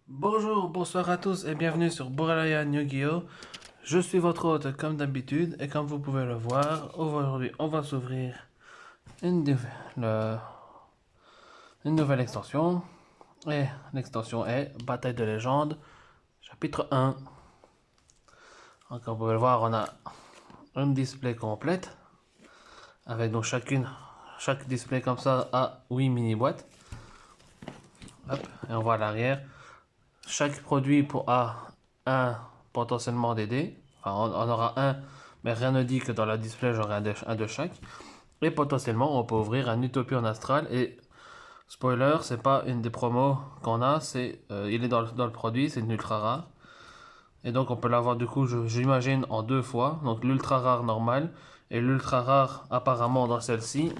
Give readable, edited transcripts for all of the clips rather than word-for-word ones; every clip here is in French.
Bonjour, bonsoir à tous et bienvenue sur Borderlands Yu-Gi-Oh! Je suis votre hôte comme d'habitude et comme vous pouvez le voir, aujourd'hui on va s'ouvrir une, le- une nouvelle extension. Et l'extension est Bataille de légende, chapitre 1. Donc comme vous pouvez le voir, on a une display complète avec donc chaque display comme ça a 8 mini boîtes. Hop, et on voit à l'arrière. Chaque produit a un potentiellement des dés. Enfin, on aura un, mais rien ne dit que dans la display j'aurai un de chaque. Et potentiellement, on peut ouvrir un Utopian Astral. Et spoiler, c'est pas une des promos qu'on a, il est dans le produit, c'est une ultra rare. Et donc, on peut l'avoir du coup, j'imagine, en deux fois. Donc, l'ultra rare normale et l'ultra rare apparemment dans celle-ci.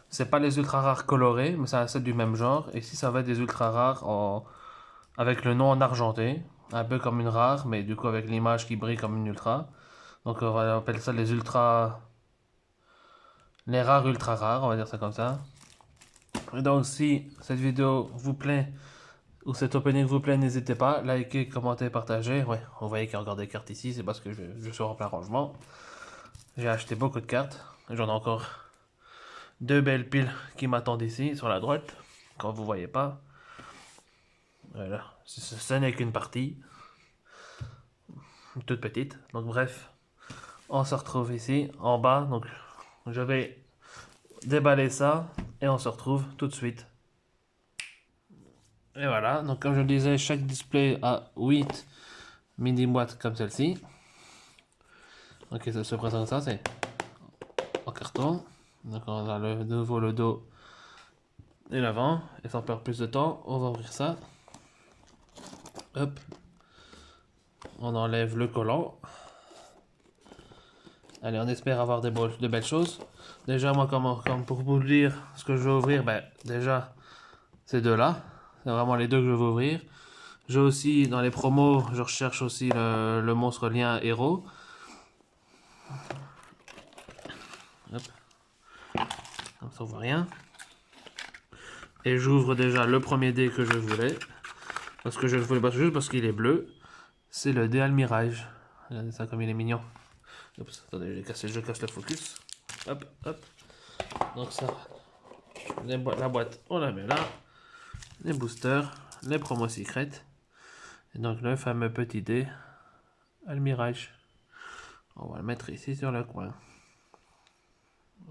C'est pas les ultra rares colorés, mais c'est du même genre. Et si ça va être des ultra rares avec le nom en argenté, un peu comme une rare, mais du coup avec l'image qui brille comme une ultra. Donc on va appeler ça les rares ultra rares, on va dire ça comme ça. Et donc si cette vidéo vous plaît ou cet opening vous plaît, n'hésitez pas, likez, commentez, partagez. Ouais, vous voyez qu'il y a encore des cartes ici, c'est parce que je suis en plein rangement. J'ai acheté beaucoup de cartes, j'en ai encore deux belles piles qui m'attendent ici sur la droite, quand vous voyez pas. Voilà, ce n'est qu'une partie, toute petite. Donc bref, on se retrouve ici en bas. Donc je vais déballer ça et on se retrouve tout de suite. Et voilà, donc comme je le disais, chaque display a 8 mini boîtes comme celle-ci. Ok, ça se présente ça, c'est en carton. Donc on a le nouveau le dos et l'avant. Et sans perdre plus de temps, on va ouvrir ça. Hop, on enlève le collant. Allez, on espère avoir de belles choses. Déjà, moi, comme pour vous dire ce que je vais ouvrir, ben, déjà, ces deux-là. C'est vraiment les deux que je veux ouvrir. J'ai aussi, dans les promos, je recherche aussi le monstre lien héros. Hop, comme ça on voit rien. Et j'ouvre déjà le premier dé que je voulais. Parce que je le voulais pas juste parce qu'il est bleu. C'est le dé Almirage. Regardez ça comme il est mignon. Oups, attendez, je casse le focus. Hop, hop. Donc ça, la boîte, on la met là. Les boosters, les promos secrètes. Et donc le fameux petit dé Almirage. On va le mettre ici sur le coin.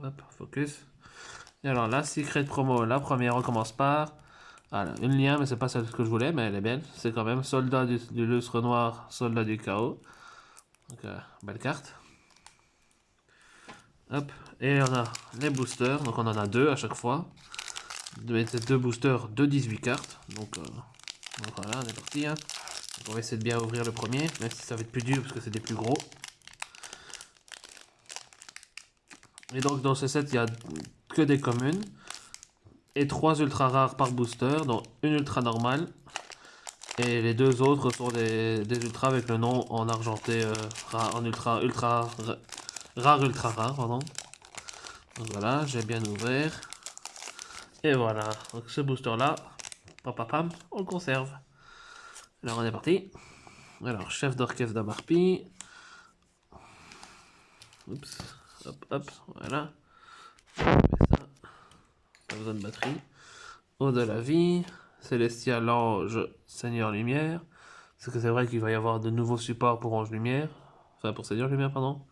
Hop, focus. Et alors la secret promo, la première, on commence par voilà, une lien, mais c'est pas celle que je voulais, mais elle est belle. C'est quand même soldat du lustre noir, soldat du chaos. Donc belle carte. Hop, et on a les boosters, donc on en a deux à chaque fois. Deux boosters de 18 cartes. Donc voilà, on est parti. Hein. Donc, on va essayer de bien ouvrir le premier, même si ça va être plus dur parce que c'est des plus gros. Et donc dans ce set, il y a que des communes. Et 3 ultra rares par booster, dont une ultra normale. Et les deux autres sont des ultras avec le nom en argenté, en rare ultra rare, pardon. Donc voilà, j'ai bien ouvert. Et voilà, donc ce booster là, pam pam pam, on le conserve. Alors on est parti. Alors, chef d'orchestre d'Amarpi. Oups, hop hop, voilà. On met ça, pas besoin de batterie. Eau de la vie, Célestial Ange, Seigneur Lumière. Parce que c'est vrai qu'il va y avoir de nouveaux supports pour Ange Lumière. Enfin, pour Seigneur Lumière, pardon.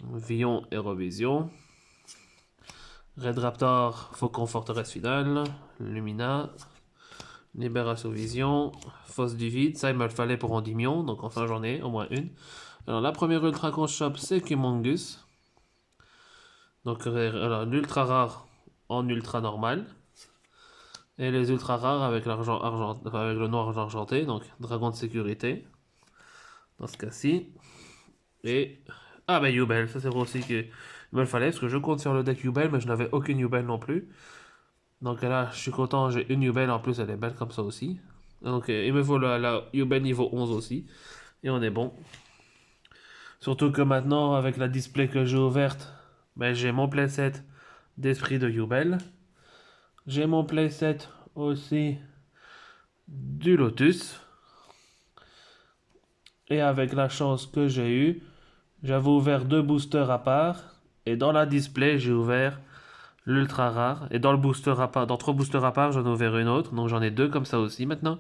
Vion Eurovision. Red Raptor, Faucon Forteresse Finale. Lumina. Libération Vision. Fosse du Vide. Ça, il me le fallait pour Endymion. Donc, enfin, j'en ai au moins une. Alors, la première ultra qu'on chope, c'est Kumongus. Donc, l'ultra rare en ultra normal. Et les ultra rares avec avec le noir argenté, donc dragon de sécurité. Dans ce cas-ci. Et. Ah bah Yubel, ça c'est vrai aussi qu'il me le fallait, parce que je compte sur le deck Yubel, mais je n'avais aucune Yubel non plus. Donc là, je suis content, j'ai une Yubel en plus, elle est belle comme ça aussi. Donc il me faut la Yubel niveau 11 aussi. Et on est bon. Surtout que maintenant, avec la display que j'ai ouverte, ben, j'ai mon playset d'esprit de Yubel. J'ai mon playset aussi du Lotus. Et avec la chance que j'ai eue, j'avais ouvert 2 boosters à part. Et dans la display, j'ai ouvert l'ultra rare. Et dans le booster à part, dans 3 boosters à part, j'en ai ouvert une autre. Donc j'en ai 2 comme ça aussi maintenant.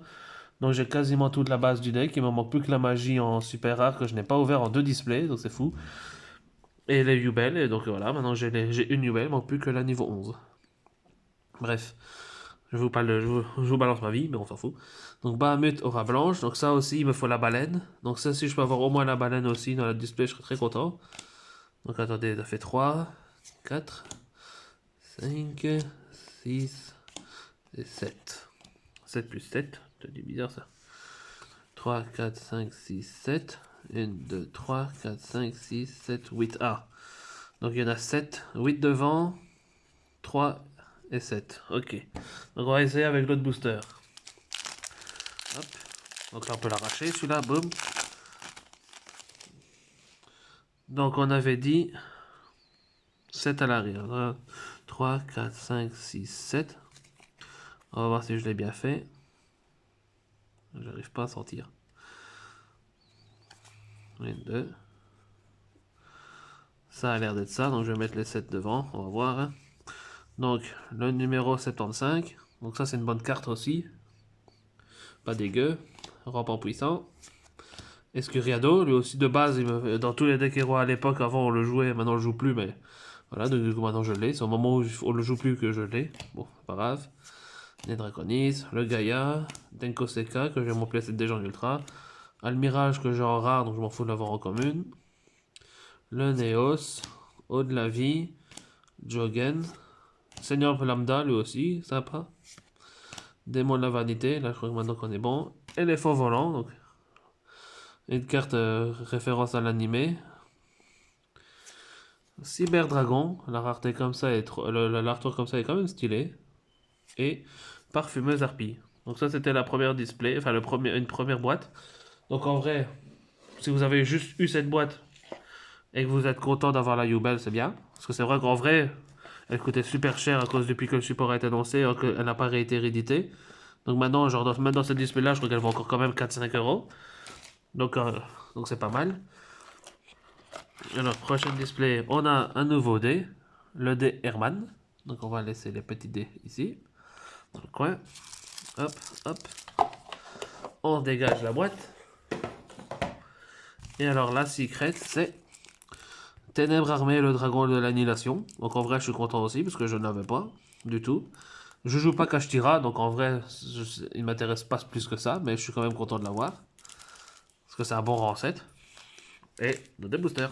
Donc j'ai quasiment toute la base du deck. Il me manque plus que la magie en super rare que je n'ai pas ouvert en 2 displays. Donc c'est fou. Et les Yubel. Et donc voilà, maintenant j'ai une Yubel. Il manque plus que la niveau 11. Bref. Je vous balance ma vie, mais on s'en fout. Donc Bahamut aura blanche. Donc ça aussi, il me faut la baleine. Donc ça, si je peux avoir au moins la baleine aussi dans la display, je serais très content. Donc attendez, ça fait 3, 4, 5, 6 et 7. 7 plus 7, c'est bizarre ça. 3, 4, 5, 6, 7. 1, 2, 3, 4, 5, 6, 7, 8. Ah. Donc il y en a 7, 8 devant, 3 et 7. Ok. Donc on va essayer avec l'autre booster. Hop. Donc là on peut l'arracher celui-là, boum. Donc on avait dit 7 à l'arrière. 1, 3, 4, 5, 6, 7. On va voir si je l'ai bien fait. J'arrive pas à sentir. 1, 2. Ça a l'air d'être ça, donc je vais mettre les 7 devant, on va voir. Donc le numéro 75. Donc ça c'est une bonne carte aussi. Pas dégueu. Rampant puissant. Escuriado, lui aussi de base, dans tous les decks héros à l'époque, avant on le jouait, maintenant on le joue plus, mais voilà, du coup maintenant je l'ai. C'est au moment où on le joue plus que je l'ai. Bon, c'est pas grave. Les Draconis, le Gaïa, Denko Seka, que j'ai mon playset déjà en ultra. Almirage que j'ai en rare, donc je m'en fous de l'avoir en commune. Le Neos, Eau de la Vie, Jogen, Seigneur Lambda, lui aussi, sympa. Démon de la Vanité, là je crois que maintenant qu'on est bon. Éléphant volant, donc une carte référence à l'animé. Cyber Dragon, la rareté comme ça est l'artwork comme ça est quand même stylé. Et Parfumeuse Harpie. Donc ça c'était la première display, enfin une première boîte. Donc en vrai, si vous avez juste eu cette boîte et que vous êtes content d'avoir la Yubel, c'est bien. Parce que c'est vrai qu'en vrai, elle coûtait super cher à cause depuis que le support a été annoncé, alors qu'elle n'a pas été rééditée. Donc maintenant, genre, même dans cette display là, je crois qu'elle vaut encore quand même 4-5 euros. Donc c'est pas mal. Alors, prochaine display, on a un nouveau dé, le dé Herman. Donc on va laisser les petits dés ici, dans le coin. Hop, hop. On dégage la boîte. Et alors la secret, c'est Ténèbres armées, le dragon de l'annihilation. Donc en vrai, je suis content aussi, parce que je n'avais pas du tout. Je joue pas Kashtira, donc en vrai, il m'intéresse pas plus que ça, mais je suis quand même content de l'avoir. Parce que c'est un bon rang 7. Et nos deux boosters.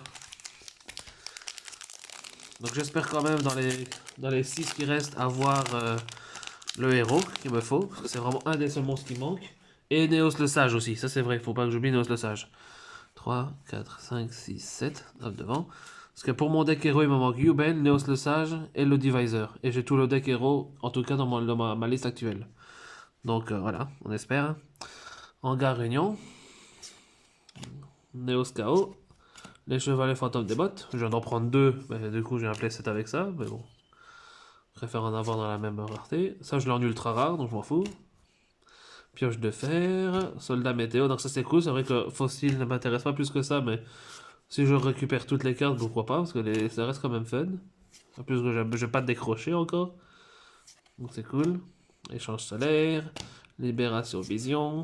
Donc j'espère quand même dans les 6 qui restent avoir le héros qu'il me faut. Parce que c'est vraiment un des seuls monstres qui manque. Et Néos le sage aussi, ça c'est vrai, faut pas que j'oublie Néos le sage. 3, 4, 5, 6, 7, hop devant. Parce que pour mon deck héros, il me manque Yubel, Néos le sage et le Divisor. Et j'ai tout le deck héros, en tout cas dans ma liste actuelle. Donc voilà, on espère. Hangar Réunion. Néos KO. Les Chevalets Fantômes des Bottes. Je viens d'en prendre 2, mais du coup j'ai un playset avec ça. Mais bon, je préfère en avoir dans la même rareté. Ça, je l'ai en ultra rare, donc je m'en fous. Pioche de fer, soldat météo, donc ça c'est cool. C'est vrai que fossile ne m'intéresse pas plus que ça, mais si je récupère toutes les cartes, pourquoi pas, parce que ça reste quand même fun. En plus que j'ai pas décroché encore, donc c'est cool. Échange solaire, libération vision,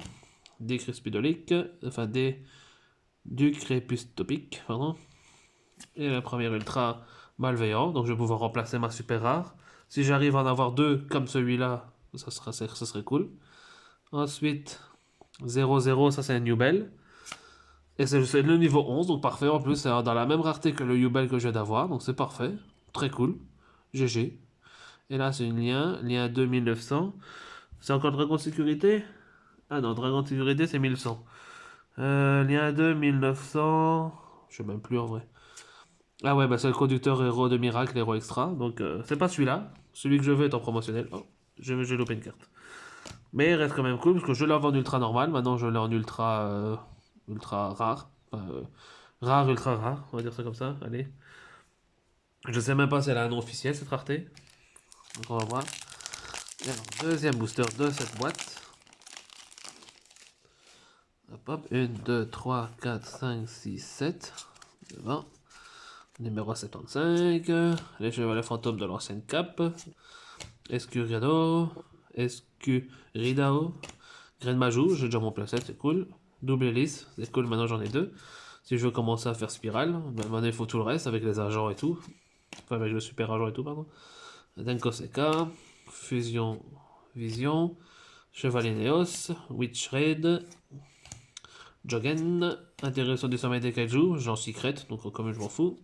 décrépidolique, enfin du crépustopique, pardon. Et la première ultra malveillant, donc je vais pouvoir remplacer ma super rare. Si j'arrive à en avoir 2 comme celui-là, ça serait cool. Ensuite, 0-0, ça c'est un Newbell. Et c'est le niveau 11, donc parfait. En plus, c'est dans la même rareté que le Yubel que je viens d'avoir, donc c'est parfait. Très cool. GG. Et là, c'est une lien 2900. C'est encore Dragon de sécurité? Ah non, Dragon de sécurité, c'est 1100. Lien 2, 1900. Je sais même plus en vrai. Ah ouais, bah c'est le conducteur héros de miracle, héros extra. Donc, c'est pas celui-là. Celui que je veux est en promotionnel. Oh, j'ai loupé une carte. Mais il reste quand même cool parce que je l'avais en ultra normal. Maintenant, je l'ai en ultra rare. Enfin, rare, ultra rare, on va dire ça comme ça. Allez. Je sais même pas si elle a un nom officiel cette rareté. Donc on va voir. Et alors, deuxième booster de cette boîte. hop. 1, 2, 3, 4, 5, 6, 7. Devant. Numéro 75. Les chevaliers fantômes de l'ancienne cape. Escuriado. Escuridao. Graine Majou, j'ai déjà mon playset, c'est cool. Double hélice, c'est cool, maintenant j'en ai deux. Si je veux commencer à faire spirale, ben maintenant il faut tout le reste avec les agents et tout. Enfin, avec le super agent et tout, pardon. Denko Seka. Fusion Vision. Chevalier Neos. Witch Raid. Jogen. Intéressant du sommeil des kaiju, j'en secrète, donc comme je m'en fous.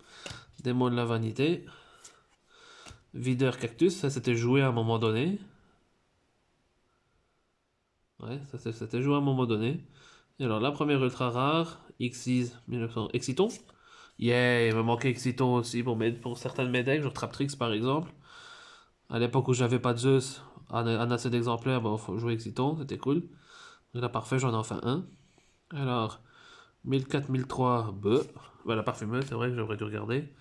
Démon de la vanité. Videur cactus, ça c'était joué à un moment donné. Ouais, ça c'était joué à un moment donné. Et alors la première ultra rare, X6 1900. Exciton. Yeah, il me manquait Exciton aussi pour certains de mes decks, genre Traptrix par exemple. À l'époque où j'avais pas de Zeus, en assez d'exemplaires, bon, faut jouer Exciton, c'était cool. Donc là parfait, j'en ai enfin un. Alors, 1004, 1003, la parfumeuse, c'est vrai que j'aurais dû regarder.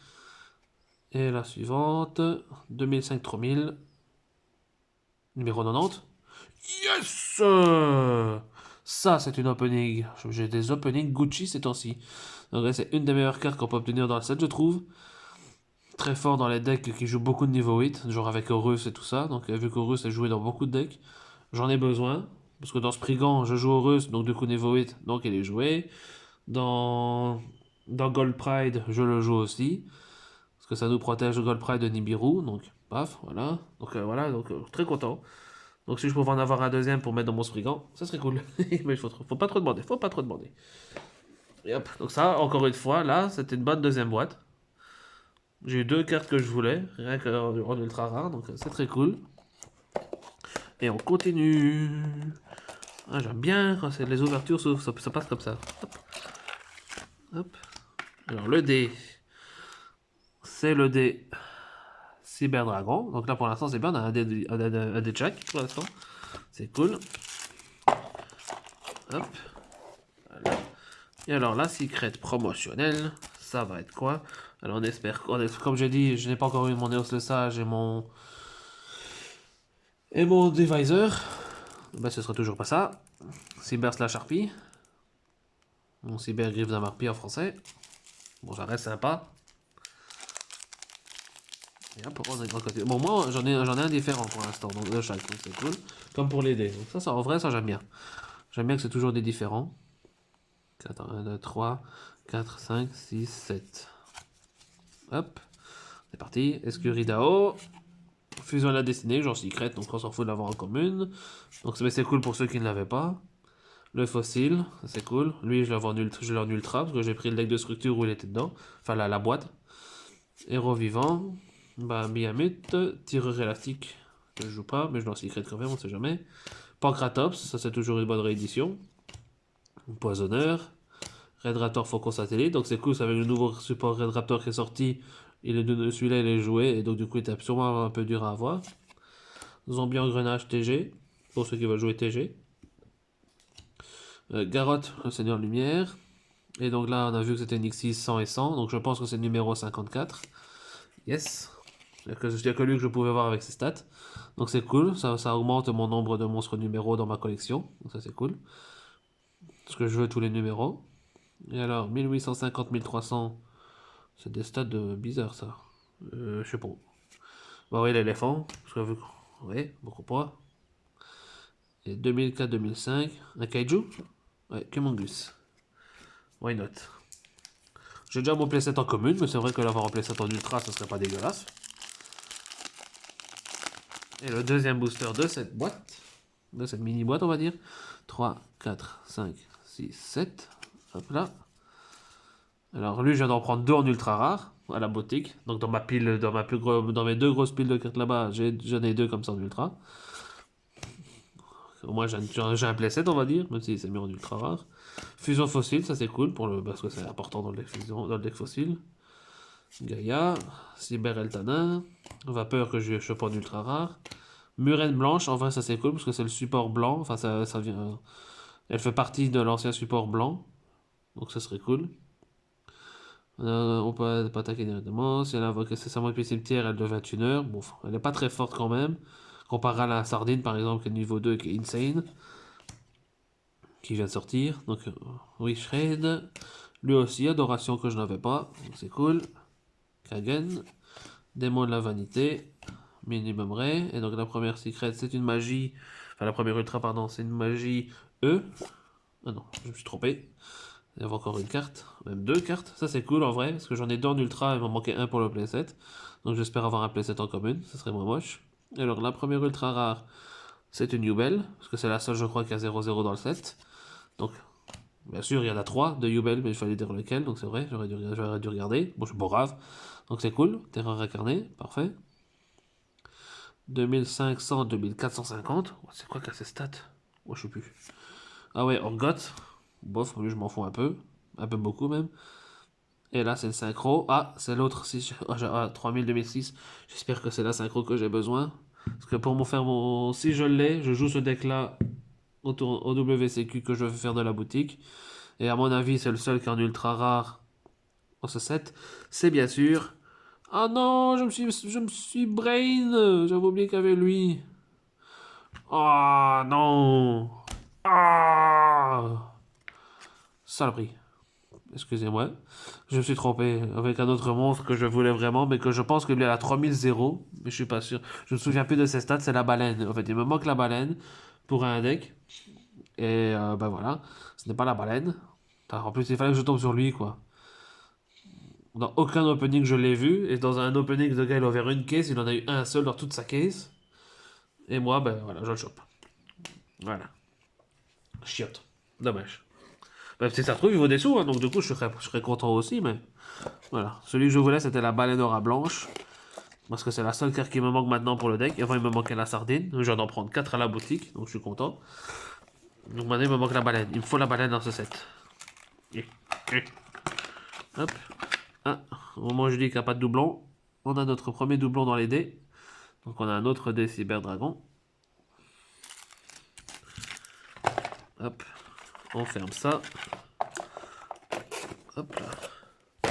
Et la suivante, 2005, 3000, numéro 90. Yes! Ça, c'est une opening. J'ai des openings Gucci ces temps-ci. Donc là, c'est une des meilleures cartes qu'on peut obtenir dans le set, je trouve. Très fort dans les decks qui jouent beaucoup de niveau 8, genre avec Horus et tout ça. Donc vu qu'Horus est joué dans beaucoup de decks, j'en ai besoin. Parce que dans Spriggan, je joue Horus, donc du coup niveau 8, donc il est joué. Dans Gold Pride, je le joue aussi. Parce que ça nous protège le Gold Pride de Nibiru, donc paf, voilà. Donc voilà, donc très content. Donc si je pouvais en avoir un deuxième pour mettre dans mon Spriggan, ça serait cool. Mais faut pas trop demander, faut pas trop demander. Et hop, donc ça, encore une fois, là, c'était une bonne deuxième boîte. J'ai eu deux cartes que je voulais, rien qu'en ultra rare, donc c'est très cool. Et on continue. Ah, j'aime bien quand les ouvertures ça passe comme ça. Hop. Hop. Alors le dé, c'est le dé Cyber Dragon. Donc là pour l'instant c'est bien, on a un dé de Jack pour l'instant. C'est cool. Hop. Voilà. Et alors la secret promotionnelle, ça va être quoi? Alors on espère, comme j'ai dit, je n'ai pas encore eu mon Neos le Sage et mon Devisor. Bah ce sera toujours pas ça. Cyber slash Harpie. Mon Cyber Griffe d'un Harpie en français. Bon, ça reste sympa. Et hop, on est de côté. Bon, moi j'en ai un différent pour l'instant, donc de chaque, donc c'est cool. Comme pour les dés. Donc ça en vrai, ça j'aime bien. J'aime bien que c'est toujours des différents. 4, 1, 2, 3, 4, 5, 6, 7. Hop, c'est parti. Escuridao. Fusion à la destinée, genre secret, donc on s'en fout de l'avoir en commune. Donc c'est cool pour ceux qui ne l'avaient pas. Le fossile, c'est cool. Lui, je l'ai en ultra, parce que j'ai pris le deck de structure où il était dedans. Enfin, la boîte. Héros vivant. Bah, Miamut. Tireur élastique, que je joue pas, mais je l'ai en secret quand même, on sait jamais. Pancratops, ça c'est toujours une bonne réédition. Poisonneur. Red Raptor Faucon Satellite, donc c'est cool, c'est avec le nouveau support Red Raptor qui est sorti. Celui-là il est joué, et donc du coup il est sûrement un peu dur à avoir. Zombie Engrenage TG, pour ceux qui veulent jouer TG. Garotte, le Seigneur Lumière. Et donc là on a vu que c'était une X6 100 et 100, donc je pense que c'est le numéro 54. Yes. Il n'y a que lui que je pouvais voir avec ses stats. Donc c'est cool, ça augmente mon nombre de monstres numéros dans ma collection, donc ça c'est cool. Parce que je veux tous les numéros. Et alors, 1850, 1300, c'est des stats de bizarre ça. Je sais pas. Bah oui, l'éléphant, parce que oui, beaucoup pas. Et 2004, 2005, un kaiju. Ouais, Humongous. Why not? J'ai déjà mon playset en commune, mais c'est vrai que l'avoir en playset en ultra, ça serait pas dégueulasse. Et le deuxième booster de cette boîte, de cette mini boîte, on va dire. 3, 4, 5, 6, 7. Hop là. Alors lui, je viens d'en prendre deux en ultra rare à la boutique. Donc dans ma pile, dans mes deux grosses piles de cartes là-bas, j'en ai deux comme ça en ultra. Au moins j'ai un playset, on va dire, même si c'est mis en ultra rare. Fusion fossile, ça c'est cool parce que c'est important dans le deck dans le deck fossile. Gaïa, Cyber Eltana, Vapeur que je chope en ultra rare. Murène blanche, en vrai ça c'est cool parce que c'est le support blanc. Enfin ça vient, elle fait partie de l'ancien support blanc, donc ça serait cool. On peut pas attaquer directement. Si elle invoque nécessairement depuis le cimetière, elle devient tuner. Bon, elle est pas très forte quand même. Comparé à la sardine par exemple, qui est niveau 2 qui est insane. qui vient de sortir. Donc, Wishred. Lui aussi, Adoration que je n'avais pas. C'est cool. Kagen. Démon de la vanité. Minimum Ray. Et donc, la première secret, c'est une magie. Enfin, la première ultra, pardon, c'est une magie E. Ah non, je me suis trompé. Il y avait encore une carte, même deux cartes. Ça, c'est cool en vrai, parce que j'en ai deux en ultra, il m'en manquait un pour le playset. Donc, j'espère avoir un playset en commune, ça serait moins moche. Et alors, la première ultra rare, c'est une Yubel, parce que c'est la seule, je crois, qui a 0-0 dans le set. Donc, bien sûr, il y en a trois de Yubel, mais il fallait dire lequel, donc c'est vrai, j'aurais dû regarder. Bon, je suis pas grave. Donc, c'est cool. Terreur incarnée, parfait. 2500, 2450. C'est quoi qu'a ces stats? Moi, je sais plus. Ah ouais, Orgoth. Bof, lui, je m'en fous un peu. Un peu beaucoup, même. Et là, c'est le synchro. Ah, c'est l'autre. Si ah, 3000 2006. J'espère que c'est la synchro que j'ai besoin. Parce que pour me faire mon. Si je l'ai, je joue ce deck-là au WCQ que je veux faire de la boutique. Et à mon avis, c'est le seul qui est en ultra rare en ce set. C'est bien sûr. Ah non, je me suis brain. J'avais oublié qu'il y avait lui. Ah non. Ah. Salerie. Excusez-moi. Je me suis trompé avec un autre monstre que je voulais vraiment, mais que je pense qu'il est à 3000 mais je suis pas sûr. Je me souviens plus de ses stats, c'est la baleine. En fait, il me manque la baleine pour un deck. Et ben voilà, ce n'est pas la baleine. En plus, il fallait que je tombe sur lui, quoi. Dans aucun opening je l'ai vu, et dans un opening de gars, il a ouvert une case, il en a eu un seul dans toute sa case. Et moi, ben voilà, je le chope. Voilà. Chiotte. Dommage. Même si ça se trouve, il vaut des sous, hein, donc du coup, je serais content aussi, mais voilà. Celui que je voulais, c'était la baleine aura blanche. Parce que c'est la seule carte qui me manque maintenant pour le deck. Avant, il me manquait la sardine. Je viens d'en prendre 4 à la boutique, donc je suis content. Donc maintenant, il me manque la baleine. Il me faut la baleine dans ce set. Hop. Ah, au moment où je dis qu'il n'y a pas de doublon, on a notre premier doublon dans les dés. Donc on a un autre dé Cyber Dragon. Hop. On ferme ça. Hop là.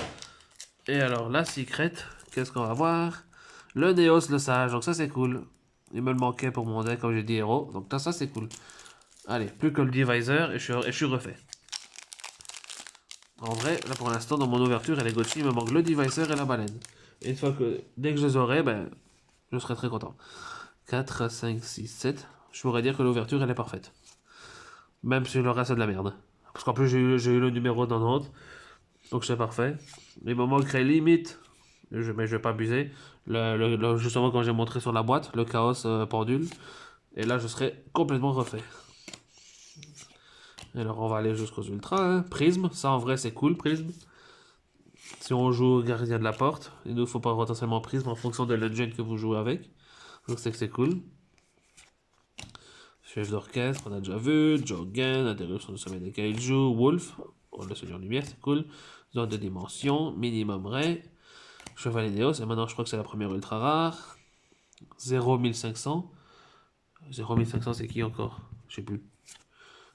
Et alors, la secret, qu'est-ce qu'on va voir? Le Néos, le sage. Donc ça, c'est cool. Il me le manquait pour mon deck, comme j'ai dit, héros. Donc ça, c'est cool. Allez, plus que le divisor et je suis refait. En vrai, là pour l'instant, dans mon ouverture et les Gotchi, il me manque le divisor et la baleine. Et une fois que, dès que je les aurai, ben, je serai très content. 4, 5, 6, 7. Je pourrais dire que l'ouverture, elle est parfaite. Même si le reste, c'est de la merde. Parce qu'en plus, j'ai eu le numéro dans notre. Donc c'est parfait. Il me manquerait limite, mais je vais pas abuser, justement quand j'ai montré sur la boîte, le chaos pendule. Et là, je serai complètement refait. Alors on va aller jusqu'aux ultras. Hein. Prisme, ça en vrai c'est cool, Prisme. Si on joue gardien de la porte, il nous faut pas potentiellement Prisme en fonction de l'engine que vous jouez avec. Donc c'est que c'est cool. Chef d'orchestre, on a déjà vu. Jogen, interruption du sommet des Kaiju. Wolf, oh, le Seigneur Lumière, c'est cool. Zone de dimension, minimum ray. Chevalier Néos, et maintenant je crois que c'est la première ultra rare. 0,1500. 0,1500 c'est qui encore? Je sais plus.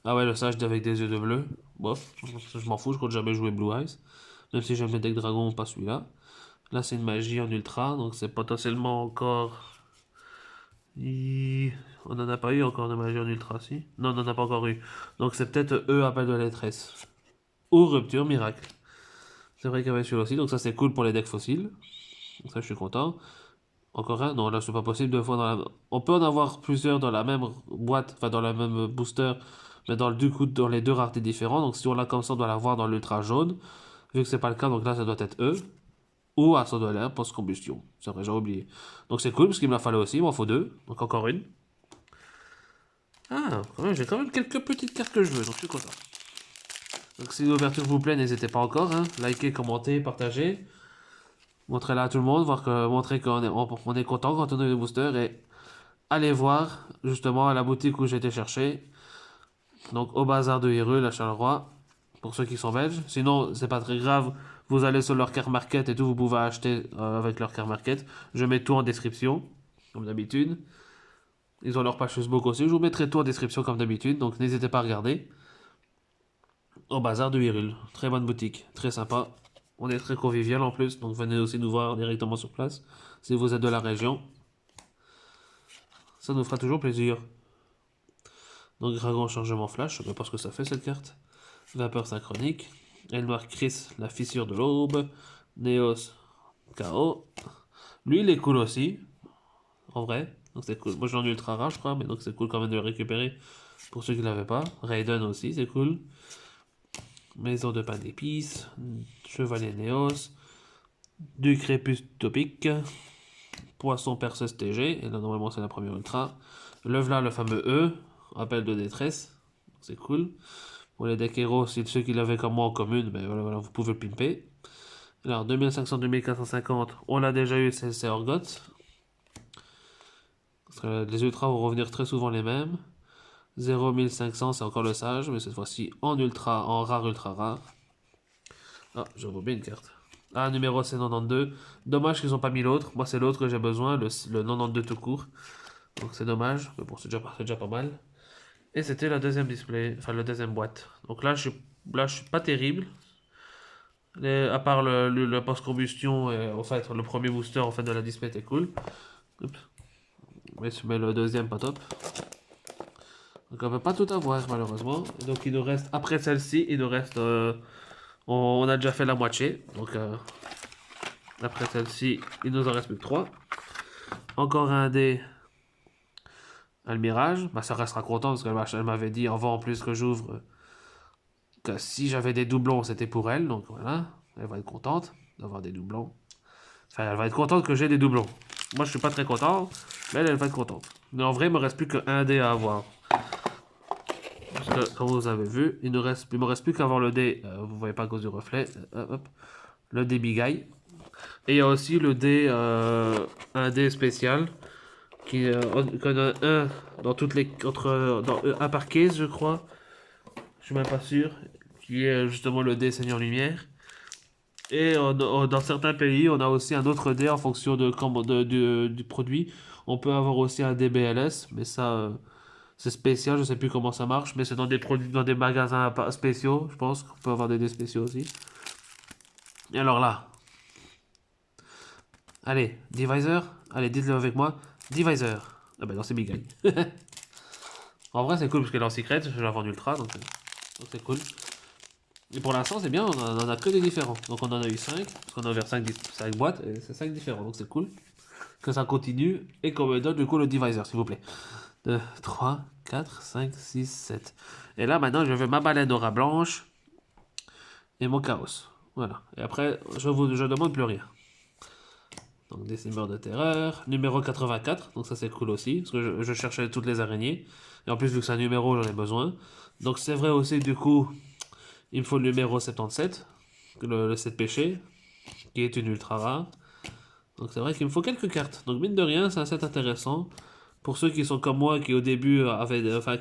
Ah ouais, le sage avec des yeux de bleu. Bof, je m'en fous, je compte jamais jouer Blue Eyes. Même si j'aime le deck dragon, pas celui-là. Là, c'est une magie en ultra, donc c'est potentiellement encore. On n'en a pas eu encore de magie en ultra, si? Non, on n'en a pas encore eu. Donc c'est peut-être eux, appel de la détresse. Ou rupture, miracle. C'est vrai qu'il y avait celui-là aussi, donc ça c'est cool pour les decks fossiles. Donc ça, je suis content. Encore un? Non, là, c'est pas possible deux fois dans la. On peut en avoir plusieurs dans la même boîte, enfin dans la même booster, mais du coup, dans les deux raretés différentes. Donc si on l'a comme ça, on doit l'avoir dans l'ultra jaune. Vu que c'est pas le cas, donc là, ça doit être eux. Ou à l'air post-combustion. C'est vrai, j'ai oublié. Donc c'est cool parce qu'il me la fallait aussi, il m'en faut deux. Donc encore une. Ah, quand même, j'ai quand même quelques petites cartes que je veux, donc je suis content. Donc si l'ouverture vous plaît, n'hésitez pas encore. Hein. Likez, commentez, partagez. Montrez-la à tout le monde, montrer qu'on est content quand on a des boosters. Et allez voir justement à la boutique où j'ai été chercher. Donc au bazar de Hyrule à Charleroi. Pour ceux qui sont belges. Sinon, c'est pas très grave. Vous allez sur leur car market et tout. Vous pouvez acheter avec leur car market. Je mets tout en description, comme d'habitude. Ils ont leur page Facebook aussi. Je vous mettrai tout en description comme d'habitude. Donc n'hésitez pas à regarder. Au bazar de Hyrule. Très bonne boutique. Très sympa. On est très convivial en plus. Donc venez aussi nous voir directement sur place. Si vous êtes de la région. Ça nous fera toujours plaisir. Donc Dragon Chargement Flash, je sais même pas ce que ça fait cette carte. Vapeur Synchronique. Elle Noire Chris, la Fissure de l'Aube. Neos, KO. Lui, il est cool aussi, en vrai. Donc c'est cool. Moi, j'en ai ultra rare, je crois, mais donc c'est cool quand même de le récupérer pour ceux qui l'avaient pas. Raiden aussi, c'est cool. Maison de pain d'épices. Chevalier Neos. Du Crépus Topique. Poisson Perceuse TG. Et là, normalement, c'est la première ultra. Là, le fameux E. Appel de détresse. C'est cool. Pour les decks héros, si ceux qui l'avaient comme moi en commune, ben voilà, vous pouvez le pimper. Alors 2500-2450, on l'a déjà eu, c'est Orgot. Parce que les ultras vont revenir très souvent les mêmes. 0 1500, c'est encore le sage, mais cette fois-ci en ultra, en rare ultra rare. Ah, j'ai oublié une carte. Ah, numéro c'est 92. Dommage qu'ils n'ont pas mis l'autre. Moi, c'est l'autre que j'ai besoin, le 92 tout court. Donc c'est dommage, mais bon, c'est déjà pas mal. Et c'était la deuxième display, enfin la deuxième boîte. Donc là, je suis pas terrible. À part le post-combustion, en fait, le premier booster en fait, de la display était cool. Oups. Mais le deuxième, pas top. Donc on peut pas tout avoir malheureusement. Et donc il nous reste, après celle-ci, il nous reste... on a déjà fait la moitié. Donc après celle-ci, il nous en reste plus que 3. Encore un dé à le mirage. Bah, ça restera content parce qu'elle m'avait dit avant en plus que j'ouvre que si j'avais des doublons, c'était pour elle. Donc voilà, elle va être contente d'avoir des doublons. Enfin, elle va être contente que j'ai des doublons. Moi, je suis pas très content, mais elle va être contente. Mais en vrai, il me reste plus qu'un dé à avoir. Parce que, comme vous avez vu, il me reste plus qu'à avoir le dé. Vous voyez pas à cause du reflet. Hop. Le dé Big Eye. Et il y a aussi le dé, un dé spécial. Qu'on a un dans toutes les. Un par case, je crois. Je suis même pas sûr. Qui est justement le dé Seigneur Lumière. Et dans certains pays, on a aussi un autre dé en fonction du produit. On peut avoir aussi un DBLS, mais ça, c'est spécial, je sais plus comment ça marche, mais c'est dans des produits, dans des magasins spéciaux, je pense qu'on peut avoir des dés spéciaux aussi. Et alors là, allez, Divisor, allez, dites-le avec moi, Divisor. Ah ben non, c'est Big Eye. En vrai, c'est cool parce qu'elle est en secret, je l'ai vendu ultra, donc c'est cool. Et pour l'instant, c'est bien, on en a que des différents. Donc on en a eu 5, parce qu'on a ouvert 5 boîtes, et c'est 5 différents, donc c'est cool. Que ça continue, et qu'on me donne du coup le divisor, s'il vous plaît. 2, 3, 4, 5, 6, 7. Et là, maintenant, je veux ma baleine aura blanche, et mon chaos. Voilà. Et après, je demande plus rien. Donc, décimeur de terreur. Numéro 84, donc ça c'est cool aussi, parce que je cherchais toutes les araignées. Et en plus, vu que c'est un numéro, j'en ai besoin. Donc c'est vrai aussi, du coup, il me faut le numéro 77, le 7 péché, qui est une ultra rare. Donc c'est vrai qu'il me faut quelques cartes. Donc mine de rien, c'est un set intéressant. Pour ceux qui sont comme moi, qui au début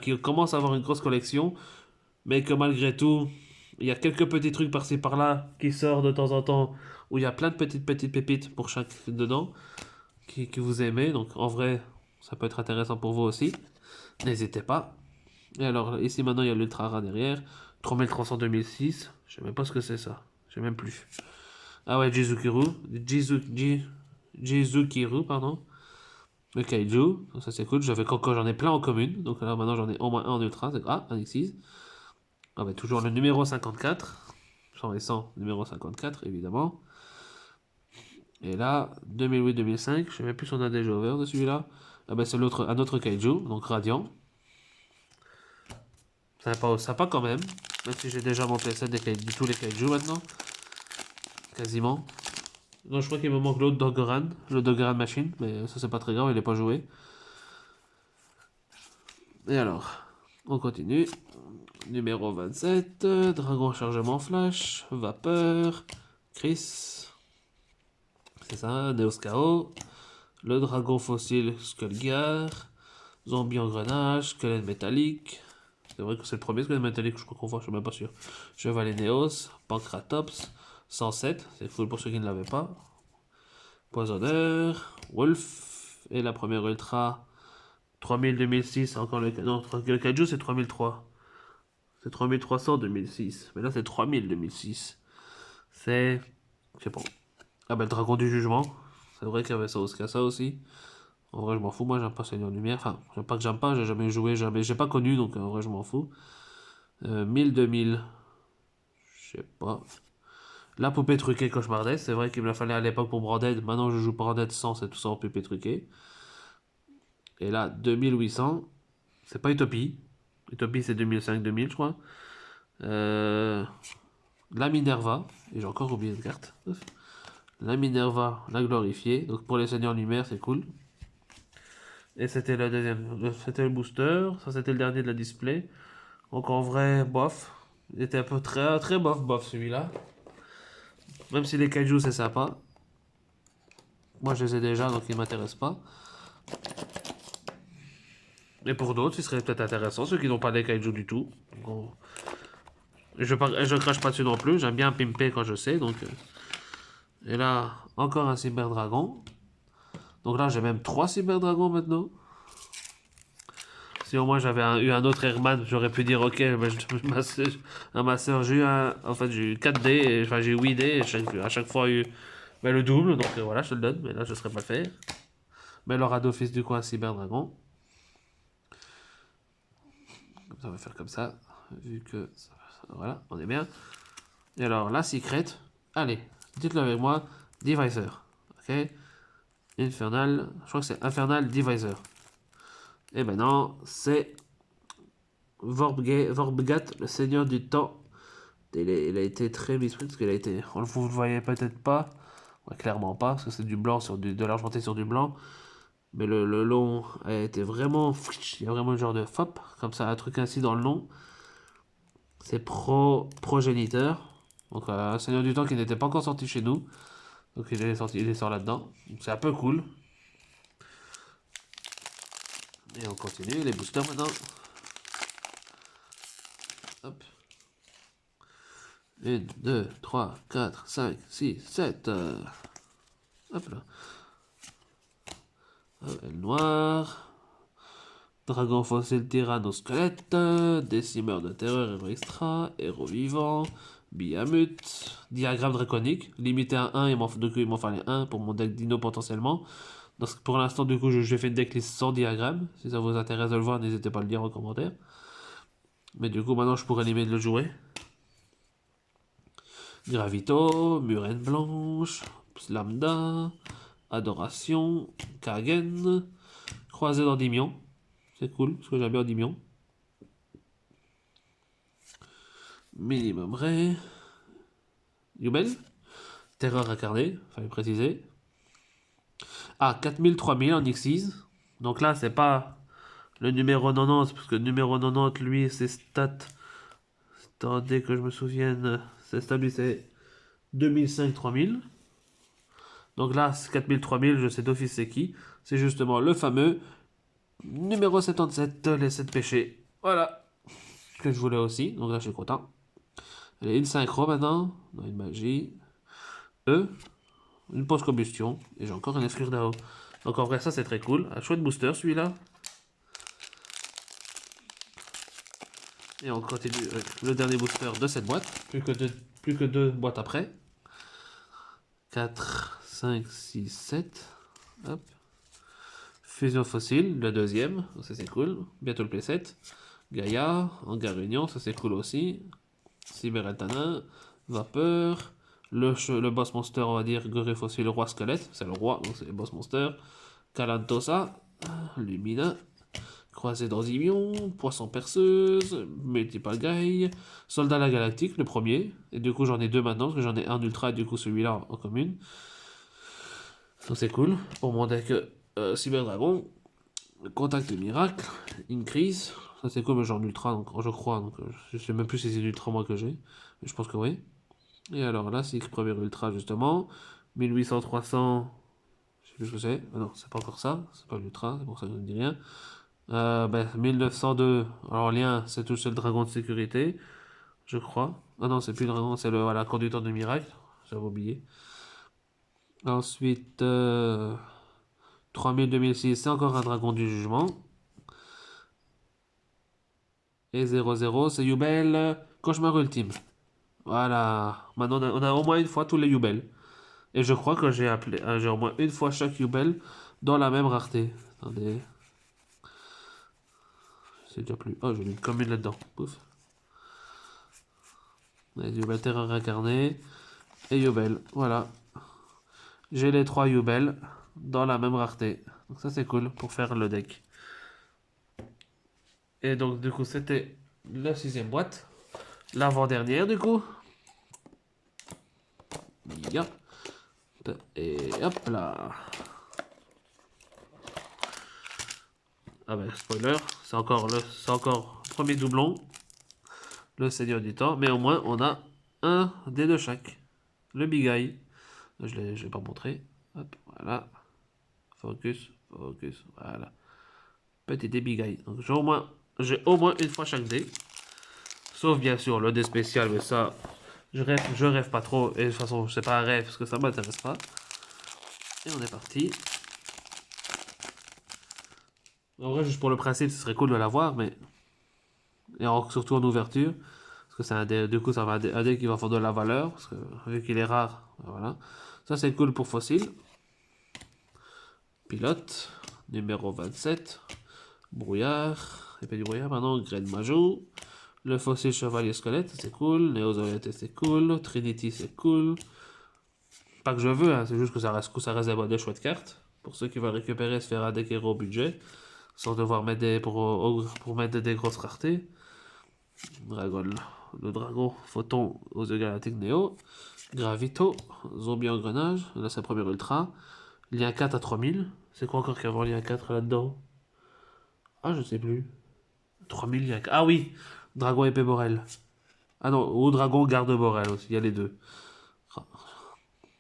qui commencent à avoir une grosse collection, mais que malgré tout, il y a quelques petits trucs par-ci par-là qui sortent de temps en temps, où il y a plein de petites pépites pour chaque dedans, que vous aimez. Donc en vrai, ça peut être intéressant pour vous aussi. N'hésitez pas. Et alors ici maintenant, il y a l'Ultra Rare derrière. 3300 2006. Je sais même pas ce que c'est ça. Je sais même plus. Ah ouais, Jizukiru, pardon. Le Kaiju, ça c'est cool. Quand j'en ai plein en commune. Donc là maintenant j'en ai au moins un en ultra. Ah, un X6. Ah bah toujours le numéro 54. Sans récent, numéro 54 évidemment. Et là, 2008-2005. Je sais même plus si on a déjà ouvert de celui-là. Ah bah c'est un autre Kaiju, donc Radiant. Sympa, sympa quand même. Même si j'ai déjà mon playset de tous les Kaiju maintenant. Quasiment. Non, je crois qu'il me manque l'autre Dogoran, le Dogoran Machine, mais ça c'est pas très grave, il n'est pas joué. Et alors, on continue. Numéro 27, Dragon Chargement Flash, Vapeur, Chris, c'est ça, Neos KO, le Dragon Fossile Skullgar, Zombie Engrenage, Squelette Métallique. C'est vrai que c'est le premier squelette métallique que je crois qu'on voit, je suis même pas sûr. Chevalier Neos, Pancratops, 107, c'est cool pour ceux qui ne l'avaient pas. Poisonneur, Wolf, et la première Ultra, 3000 2006, encore non, le Kaiju c'est 3003. C'est 3300 2006, mais là c'est 3000 2006. C'est, je sais pas. Ah bah le Dragon du Jugement, c'est vrai qu'il y avait ça aussi. En vrai, je m'en fous. Moi, j'aime pas Seigneur Lumière. Enfin, j'aime pas que j'aime pas. J'ai jamais joué, jamais. J'ai pas connu, donc en vrai, je m'en fous. 1000, 2000. Je sais pas. La poupée truquée cauchemardesque. C'est vrai qu'il me la fallait à l'époque pour Branded. Maintenant, je joue Branded sans, c'est tout ça en poupée truquée. Et là, 2800. C'est pas Utopie. Utopie, c'est 2005-2000, je crois. La Minerva. Et j'ai encore oublié une carte. La Minerva, la glorifiée. Donc pour les seigneurs lumière, c'est cool. Et c'était le deuxième. C'était le booster. Ça, c'était le dernier de la display. Donc en vrai, bof. Il était un peu très, très bof, bof celui-là. Même si les kaiju c'est sympa. Moi je les ai déjà donc ils m'intéressent pas. Et pour d'autres, il serait peut-être intéressant, ceux qui n'ont pas des kaiju du tout. Bon. Je crache pas dessus non plus, j'aime bien pimper quand je sais. Donc, et là, encore un cyberdragon. Donc là, j'ai même 3 cyberdragons maintenant. Si au moins j'avais eu un autre Airman, j'aurais pu dire ok, ma soeur, j'ai eu 4D, enfin j'ai eu 8D, et à chaque fois eu le double, donc voilà, je te le donne, mais là je ne serais pas le faire. Mais elle aura d'office du coup un cyberdragon. Comme ça, on va faire comme ça, vu que voilà, on est bien. Et alors la secret, allez, dites-le avec moi, Divisor, ok, Infernal, je crois que c'est Infernal Divisor. Et ben non, c'est Vorbgat, le seigneur du temps. Il a été très misprint parce qu'il a été. Vous ne le voyez peut-être pas. Ouais, clairement pas, parce que c'est du blanc sur de l'argenté sur du blanc. Mais le long a été vraiment. Il y a vraiment un genre de fop, comme ça, un truc ainsi dans le nom. C'est progéniteur. Donc un seigneur du temps qui n'était pas encore sorti chez nous. Donc il est sorti là-dedans. Donc c'est un peu cool. Et on continue, les boosters maintenant. Hop. 1, 2, 3, 4, 5, 6, 7. Hop là. Elle noire. Dragon fossile tyrannosquelette. Décimeur de terreur, héros extra. Héros vivant. Biamut. Diagramme draconique. Limité à 1, il m'en fallait 1 pour mon deck dino potentiellement. Donc pour l'instant, du coup, j'ai fait une decklist sans diagramme. Si ça vous intéresse de le voir, n'hésitez pas à le dire en commentaire. Mais du coup, maintenant, je pourrais limiter de le jouer. Gravito, Murène Blanche, Lambda, Adoration, Kagen, Croisé d'Endymion. C'est cool, parce que j'aime bien Endymion. Minimum Ray, Yubel, Terreur incarnée, fallait préciser. Ah, 4000, 3000 en Xyz. Donc là, c'est pas le numéro 90, parce que le numéro 90, lui, ses stats. Attendez que je me souvienne. Ses stats, lui, c'est 2005, 3000. Donc là, 4000, 3000, je sais d'office c'est qui. C'est justement le fameux numéro 77, les 7 péchés. Voilà. Que je voulais aussi. Donc là, je suis content. Allez, une synchro maintenant. Dans une magie. Une pause combustion. Et j'ai encore un escure d'AO. Donc en vrai, ça c'est très cool. Un chouette booster celui-là. Et on continue avec le dernier booster de cette boîte. Plus que deux boîtes après. 4, 5, 6, 7. Hop. Fusion fossile, le deuxième. Ça c'est cool. Bientôt le P7. Gaïa, Hangar Union, ça c'est cool aussi. Cybereltana, Vapeur. Le boss monster, on va dire, Goré fossile, le roi squelette. C'est le roi, donc c'est le boss monster. Calantosa, Lumina, Croisé d'Endymion, Poisson perceuse, Multiple Guy, Soldat la Galactique, le premier. Et du coup, j'en ai deux maintenant, parce que j'en ai un ultra et du coup celui-là en commune. Donc c'est cool. Pour mon deck Cyber Dragon, Contact Miracle, Increase. Ça c'est cool, mais j'ai en ultra, donc, je crois. Donc, je sais même plus si c'est l'ultra moi que j'ai. Mais je pense que oui. Et alors là, c'est premier ultra justement. 1800-300. Je sais plus ce que c'est. Ah non, c'est pas encore ça. C'est pas l'ultra, c'est pour ça que je ne dis rien. 1902. Alors lien, c'est tout le dragon de sécurité. Je crois. Ah non, c'est plus le dragon, c'est le voilà, conducteur de miracle. J'avais oublié. Ensuite, 3000-2006, c'est encore un dragon du jugement. Et 00, c'est Yubel, cauchemar ultime. Voilà. Maintenant, on a au moins une fois tous les Yubel. Et je crois que j'ai au moins une fois chaque Yubel dans la même rareté. Attendez. C'est déjà plus. Oh, j'ai mis une commune là-dedans. Pouf. Yubel Terreur incarné. Et Yubel. Voilà. J'ai les 3 Yubel dans la même rareté. Donc ça c'est cool pour faire le deck. Et donc du coup c'était la 6ème boîte. L'avant-dernière du coup. Yep. Et hop là. Ah ben spoiler, c'est encore premier doublon. Le Seigneur du Temps. Mais au moins on a un des deux chaque. Le Big Eye. Je l'ai pas montré. Hop, voilà. Focus, focus, voilà. Petit dé Big Eye. Donc j'ai au moins une fois chaque dé. Sauf bien sûr le dé spécial, mais ça, je rêve pas trop. Et de toute façon, c'est pas un rêve parce que ça m'intéresse pas. Et on est parti. En vrai, juste pour le principe, ce serait cool de l'avoir, mais. Surtout en ouverture. Parce que c'est un dé, du coup, ça va un dé qui va faire de la valeur. Parce que vu qu'il est rare, voilà. Ça, c'est cool pour fossile. Pilote, numéro 27. Brouillard. Épée du brouillard, pardon. Graine Majou. Le fossile chevalier squelette, c'est cool. Néozoïte, c'est cool. Trinity, c'est cool. Pas que je veux, hein, c'est juste que ça reste des chouettes cartes. Pour ceux qui veulent récupérer, se faire un deck héros budget. Sans devoir mettre pour mettre des grosses raretés. Dragon, le dragon photon aux yeux galactiques Néo. Gravito, zombie engrenage. Là, c'est le premier ultra. Lien 4 à 3000. C'est quoi encore qu'il y a avant lien 4 là-dedans? Ah, je sais plus. 3000 lien 4. Ah oui! Dragon épée Borel. Ah non, ou dragon garde Borel aussi, il y a les deux.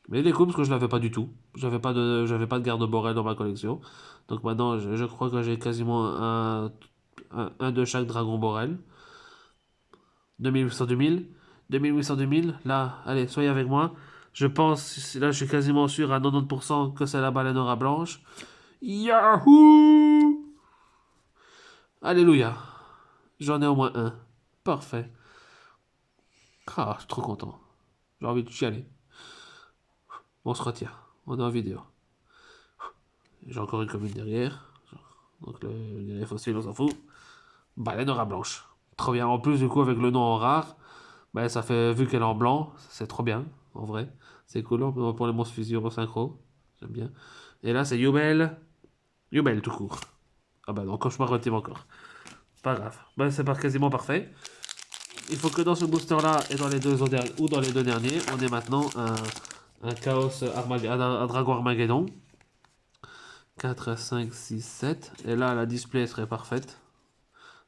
Mais il est cool parce que je l'avais pas du tout. J'avais pas de garde Borel dans ma collection. Donc maintenant, je crois que j'ai quasiment un de chaque dragon Borel. 2800 2000. 2800 2000. Là, allez, soyez avec moi. Je pense, là, je suis quasiment sûr à 90% que c'est la baleine aura blanche. Yahoo! Alléluia. J'en ai au moins un. Parfait. Ah, je suis trop content. J'ai envie de chialer. On se retient. On est en vidéo. J'ai encore une commune derrière. Donc les fossiles, on s'en fout. Baleine aura blanche. Trop bien. En plus, du coup, avec le nom en rare, bah, ça fait, vu qu'elle est en blanc, c'est trop bien, en vrai. C'est cool pour les monstres fusion synchro. J'aime bien. Et là, c'est Yubel. Yubel, tout court. Ah bah non, cauchemar retime encore. Pas grave. Bah, c'est pas quasiment parfait. Il faut que dans ce booster-là et dans les deux autres ou dans les deux derniers, on ait maintenant un chaos un dragon Armageddon. 4, 5, 6, 7. Et là, la display serait parfaite.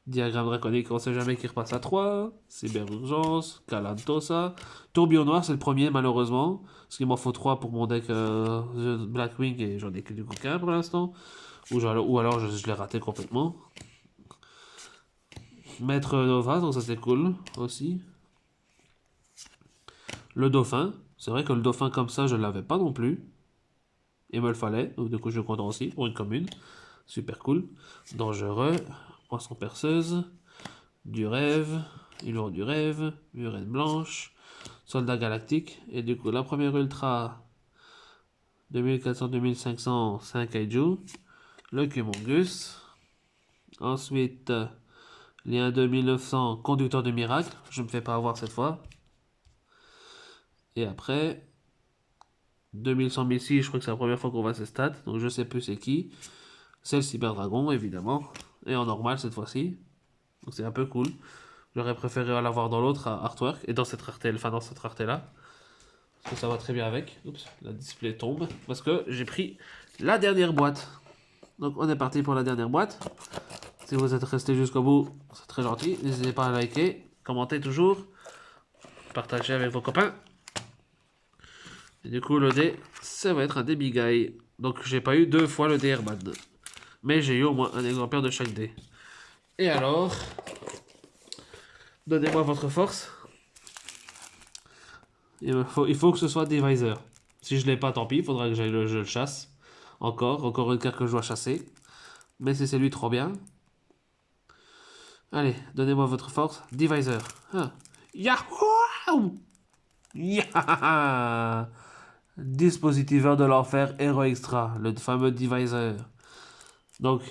Diagramme draconique, on sait jamais qui repasse à 3. Cyberurgence, Calantosa. Tourbillon noir, c'est le premier, malheureusement. Parce qu'il m'en faut 3 pour mon deck Blackwing et j'en ai que du coup qu'un pour l'instant. Ou alors je l'ai raté complètement. Maître Nova, donc ça c'est cool aussi. Le dauphin, c'est vrai que le dauphin comme ça, je l'avais pas non plus. Il me le fallait, donc du coup je suis content aussi pour une commune. Super cool. Dangereux, poisson perceuse, du rêve, Illusion du rêve, Murène blanche, soldat galactique. Et du coup la première ultra 2400-2500, 5 kaiju. Le Cumongus. Ensuite, lien 2900, conducteur de miracle. Je me fais pas avoir cette fois. Et après, 2100-1006, je crois que c'est la première fois qu'on voit ces stats. Donc je sais plus c'est qui. C'est le Cyberdragon, évidemment. Et en normal cette fois-ci. Donc c'est un peu cool. J'aurais préféré l'avoir dans l'autre artwork. Et dans cette rareté, enfin dans cette rareté-là. Parce que ça va très bien avec. Oups, la display tombe. Parce que j'ai pris la dernière boîte. Donc on est parti pour la dernière boîte. Si vous êtes resté jusqu'au bout, c'est très gentil. N'hésitez pas à liker, commenter toujours. Partager avec vos copains. Et du coup, le dé, ça va être un dé Big Eye. Donc j'ai pas eu 2 fois le dé Airman. Mais j'ai eu au moins un exemplaire de chaque dé. Et alors, donnez-moi votre force. Il faut que ce soit Divisor. Si je l'ai pas, tant pis, il faudra que je le chasse. Encore une carte que je dois chasser. Mais si c'est lui, trop bien. Allez, donnez-moi votre force. Divisor. Ah. Yahoo! Yeah! Dispositiveur de l'enfer Hero Extra, le fameux divisor. Donc,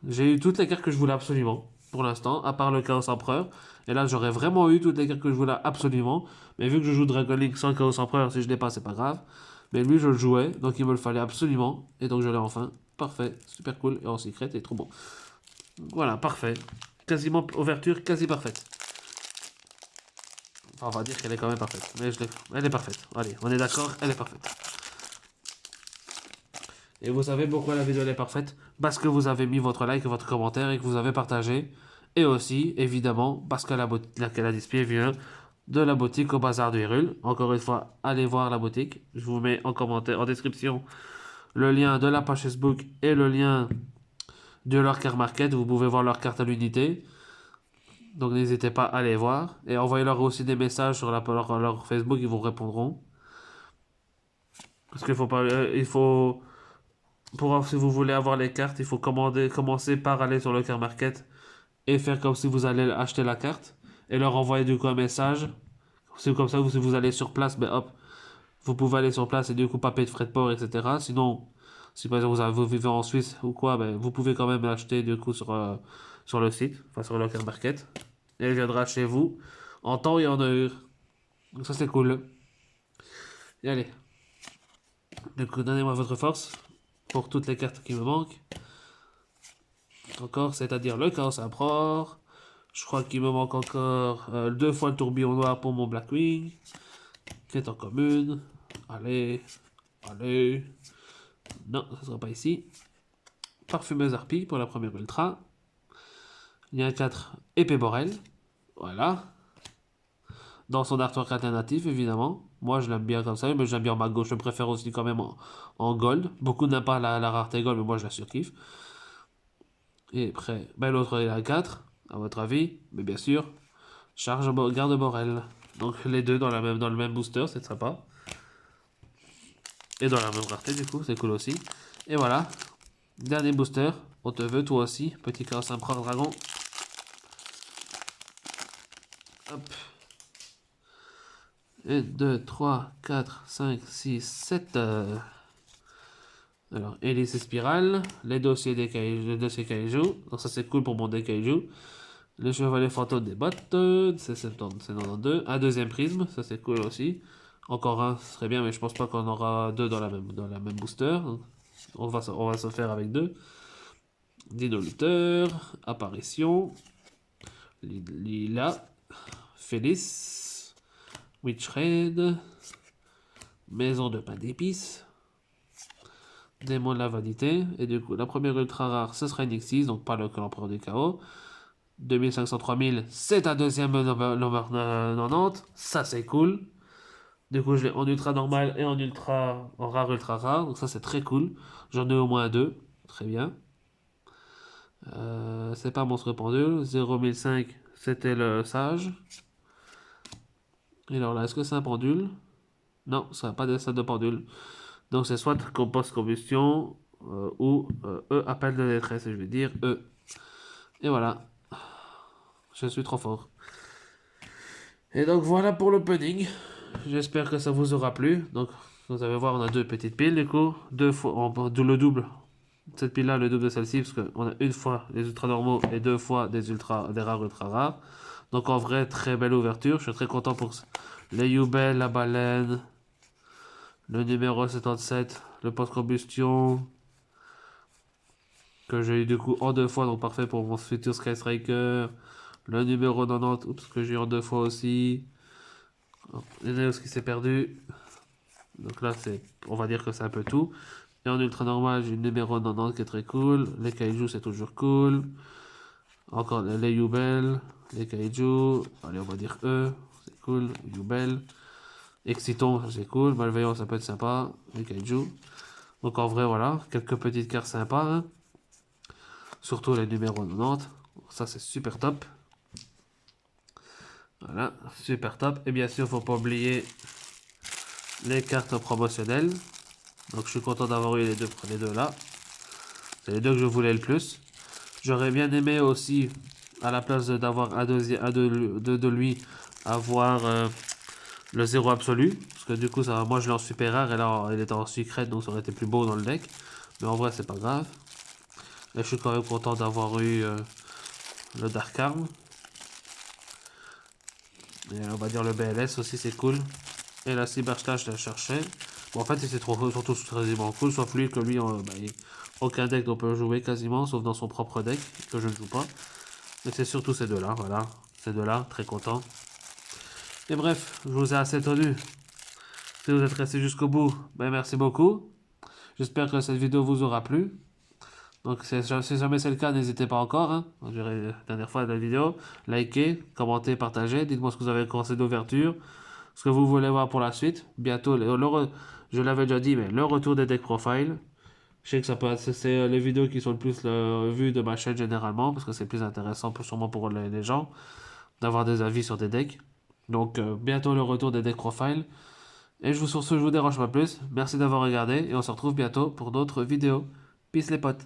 j'ai eu toutes les cartes que je voulais absolument, pour l'instant, à part le Chaos Empereur. Et là, j'aurais vraiment eu toutes les cartes que je voulais absolument. Mais vu que je joue Dragon Link sans Chaos Empereur, si je l'ai pas, c'est pas grave. Mais lui, je le jouais, donc il me le fallait absolument. Et donc, je l'ai enfin. Parfait, super cool. Et en secret, et trop bon. Voilà, parfait. Quasiment, ouverture quasi parfaite. Enfin, on va dire qu'elle est quand même parfaite. Mais elle est parfaite. Allez, on est d'accord, elle est parfaite. Et vous savez pourquoi la vidéo elle est parfaite? Parce que vous avez mis votre like et votre commentaire et que vous avez partagé. Et aussi, évidemment, parce que la display vient de la boutique au Bazar du Hyrule. Encore une fois, allez voir la boutique. Je vous mets en commentaire, en description, le lien de la page Facebook et le lien de leur carte market. Vous pouvez voir leur carte à l'unité. Donc n'hésitez pas à aller voir. Et envoyez-leur aussi des messages sur leur Facebook, ils vous répondront. Parce qu'il faut pas. Il faut. Si vous voulez avoir les cartes, il faut commencer par aller sur le card market et faire comme si vous allez acheter la carte et leur envoyer du coup un message. C'est comme ça, si vous allez sur place, ben hop, vous pouvez aller sur place et du coup pas payer de frais de port, etc. Sinon, si par exemple vous vivez en Suisse ou quoi, ben, vous pouvez quand même acheter du coup sur le site, enfin sur le card market. Et elle viendra chez vous en temps et en heure. Donc ça c'est cool. Et allez, du coup donnez-moi votre force pour toutes les cartes qui me manquent. Encore, c'est-à-dire le Chaos Emperor. Je crois qu'il me manque encore 2 fois le tourbillon noir pour mon Blackwing. Qui est en commune. Allez, allez. Non, ça sera pas ici. Parfumeuse Harpie pour la première ultra. Il y a un 4 épée Borel. Voilà. Dans son artwork alternatif, évidemment. Moi, je l'aime bien comme ça, mais j'aime bien en main gauche. Je préfère aussi quand même en gold. Beaucoup n'aiment pas la rareté gold, mais moi, je la surkiffe. Et après, ben, l'autre, il a un 4, à votre avis. Mais bien sûr, garde Borel. Donc les deux dans le même booster, c'est sympa. Et dans la même rareté, du coup, c'est cool aussi. Et voilà. Dernier booster. On te veut, toi aussi. Petit Chaos Empereur Dragon. Hop. 1, 2, 3, 4, 5, 6, 7. Alors, hélice et spirale. Les dossiers des kaiju. Les dossiers kaiju. Donc ça, c'est cool pour mon deck kaiju. Le chevalier fantôme des bottes. C'est 92. Un deuxième prisme. Ça, c'est cool aussi. Encore un, ce serait bien, mais je pense pas qu'on aura deux dans la même booster. On va se faire avec deux. Dino Luther, Apparition, Lila, Félix, Witch Raid, Maison de pain d'épices, Démon de la vanité. Et du coup, la première ultra rare, ce sera une X6, donc pas le l'empereur du chaos. 2500-3000, c'est un deuxième number 90. Ça, c'est cool. Du coup, je l'ai en ultra normal et en rare ultra rare. Donc ça, c'est très cool. J'en ai au moins deux. Très bien. C'est pas monstre pendule. 0,1005, c'était le sage. Et alors là, est-ce que c'est un pendule? Non, ça n'a pas de de pendule. Donc c'est soit compost combustion ou E, appel de détresse. Je vais dire E. Et voilà. Je suis trop fort. Et donc voilà pour l'opening. J'espère que ça vous aura plu. Donc vous allez voir, on a deux petites piles du coup. Deux fois, le double. Cette pile là, le double de celle-ci, parce qu'on a une fois les ultra normaux et deux fois des rares ultra rares. Donc en vrai, très belle ouverture. Je suis très content pour les Yubel, la baleine, le numéro 77, le post-combustion, que j'ai eu du coup en deux fois, donc parfait pour mon futur Sky Striker. Le numéro 90, oups, que j'ai eu en deux fois aussi. L'Eneos qui s'est perdu. Donc là, on va dire que c'est un peu tout. Et en ultra normal, j'ai le numéro 90 qui est très cool. Les kaiju, c'est toujours cool. Encore les Yubel, les kaiju. Allez, on va dire E, c'est cool. Yubel. Exciton, c'est cool. Malveillant, ça peut être sympa. Les kaiju. Donc en vrai, voilà, quelques petites cartes sympas. Hein. Surtout les numéros 90. Ça, c'est super top. Voilà, super top. Et bien sûr, faut pas oublier les cartes promotionnelles. Donc je suis content d'avoir eu les deux là. C'est les deux que je voulais le plus. J'aurais bien aimé aussi, à la place d'avoir un deuxième, de lui, avoir le zéro absolu. Parce que du coup, ça, moi je l'ai en super rare et là il était en secret, donc ça aurait été plus beau dans le deck. Mais en vrai, c'est pas grave. Et je suis quand même content d'avoir eu le Dark Arm. Et on va dire le BLS aussi, c'est cool. Et la Cyberstash, je la cherchais. Bon, en fait, c'est surtout quasiment cool, sauf lui que lui, aucun deck on peut jouer quasiment, sauf dans son propre deck, que je ne joue pas. Mais c'est surtout ces deux-là, voilà. Ces deux-là, très content. Et bref, je vous ai assez tenu. Si vous êtes resté jusqu'au bout, ben merci beaucoup. J'espère que cette vidéo vous aura plu. Donc si jamais c'est le cas, n'hésitez pas encore. Hein. Je dirais la dernière fois de la vidéo. Likez, commentez, partagez. Dites-moi ce que vous avez pensé d'ouverture. Ce que vous voulez voir pour la suite. Bientôt, je l'avais déjà dit, mais le retour des deck profile. Je sais que ça peut être, c'est les vidéos qui sont le plus vues de ma chaîne généralement, parce que c'est plus intéressant sûrement pour les gens d'avoir des avis sur des decks. Donc bientôt le retour des deck profile. Et sur ce, je vous dérange pas plus. Merci d'avoir regardé et on se retrouve bientôt pour d'autres vidéos. Peace les potes.